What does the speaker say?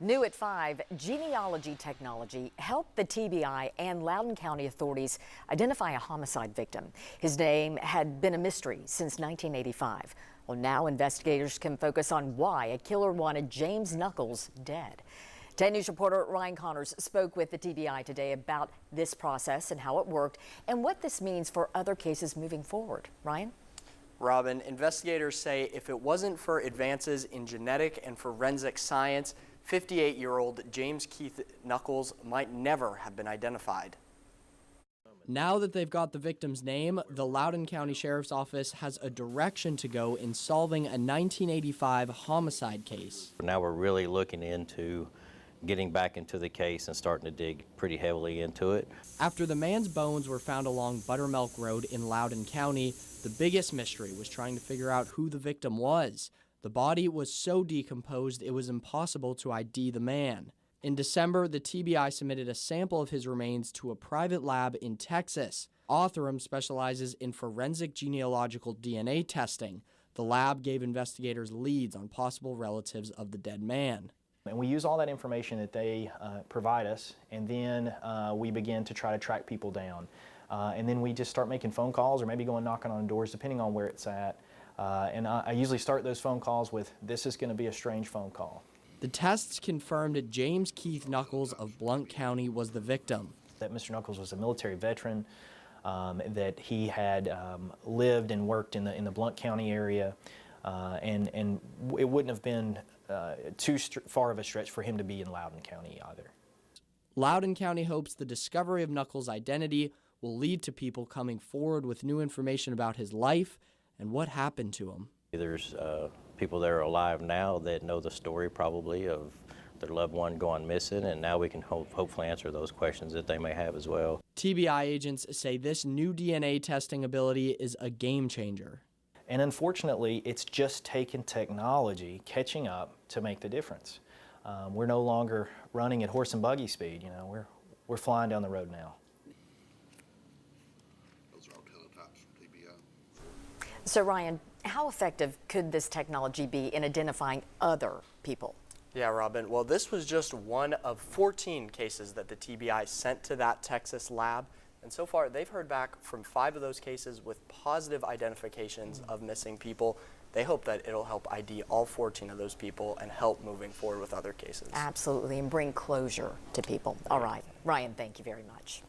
New at 5, genealogy technology helped the TBI and Loudoun County authorities identify a homicide victim. His name had been a mystery since 1985. Well, now investigators can focus on why a killer wanted James Knuckles dead. 10 News reporter Ryan Connors spoke with the TBI today about this process and how it worked and what this means for other cases moving forward. Ryan? Robin, investigators say if it wasn't for advances in genetic and forensic science, 58-year-old James Keith Knuckles might never have been identified. Now that they've got the victim's name, the Loudoun County Sheriff's Office has a direction to go in solving a 1985 homicide case. Now we're really looking into getting back into the case and starting to dig pretty heavily into it. After the man's bones were found along Buttermilk Road in Loudoun County, the biggest mystery was trying to figure out who the victim was. The body was so decomposed it was impossible to ID the man. In December, the TBI submitted a sample of his remains to a private lab in Texas. Othram specializes in forensic genealogical DNA testing. The lab gave investigators leads on possible relatives of the dead man. And we use all that information that they provide us, and then we begin to try to track people down. And then we just start making phone calls or maybe going knocking on doors depending on where it's at. And I usually start those phone calls with, "This is going to be a strange phone call." The tests confirmed that James Keith Knuckles of Blount County was the victim. That Mr. Knuckles was a military veteran, that he had lived and worked in the Blount County area, and it wouldn't have been too far of a stretch for him to be in Loudoun County either. Loudoun County hopes the discovery of Knuckles' identity will lead to people coming forward with new information about his life and what happened to him. There's people that are alive now that know the story probably of their loved one going missing, and now we can hopefully answer those questions that they may have as well. TBI agents say this new DNA testing ability is a game changer. And unfortunately, it's just taken technology catching up to make the difference. We're no longer running at horse and buggy speed, you know, we're flying down the road now. Those are all teletypes from TBI. So Ryan, how effective could this technology be in identifying other people? Yeah, Robin. Well, this was just one of 14 cases that the TBI sent to that Texas lab. And so far, they've heard back from 5 of those cases with positive identifications of missing people. They hope that it'll help ID all 14 of those people and help moving forward with other cases. Absolutely, and bring closure to people. All right. Ryan, thank you very much.